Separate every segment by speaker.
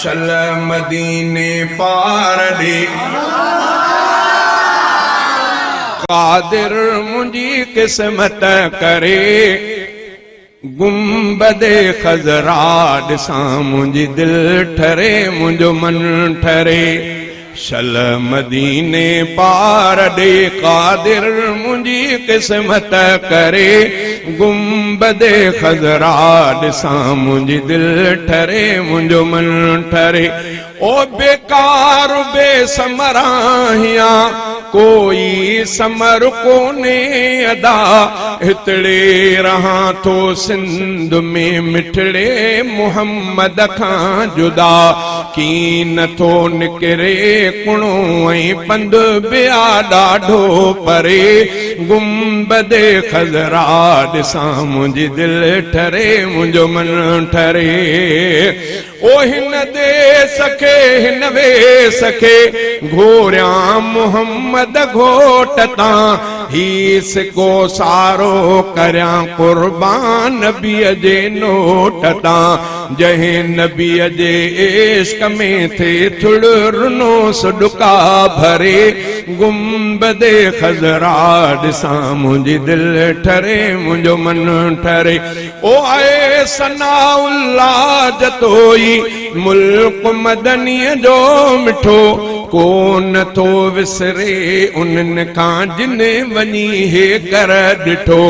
Speaker 1: शल मदीने पार दे कादिर मुंजी किस्मत करे गुंबदे खजरा ॾिसां मुंजी दिल ठरे मुंजो मन ठरे शल मदीने पार दे कादिर मुंजी किस्मत करे गुंबदे खजरा ॾिसां मुंजी दिल ठरे मुंजो मन ठरे ओ बेकार बेसमराहिया कोई समर कोने अदा हितड़े रहा तो सिंध में मिठड़े मुहम्मद खां जुदा की नथो निकरे कुणो ऐं पंध बिया ॾाढो परे गुंबदे खजरा ॾिसां मुंहिंजी दिल ठरे मुंहिंजो मन ठरे ओ हिन दे सखे हिन वे सखे घोरियां मुहम्मद घोट तां हीस को सारो करयां कुर्बान नबीअ जे नोट तां जंहिं नबीअ जे इश्क में थे थुड़ रुनो सुडका भरे गुंबदे खजरा ॾिसां मुंहिंजी दिल ठरे मुंहिंजो मन ठरे ओ आए सनाउल्लाह जतोई मुल्क मदनीअ जो मिठो कोन थो विसरे उन्हनि खां जिन वञी हे कर ॾिठो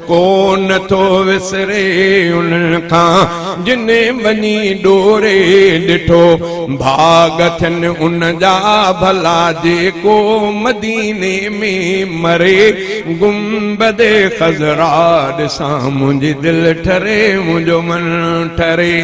Speaker 1: कोन थो विसरे उन्हनि खां जिन वञी डोरे ॾिठो भाग थियनि उन जा भला जेको मदीने में मरे गुंबदे खजरा ॾिसां मुंहिंजी दिल ठरे मुंहिंजो मन ठरे।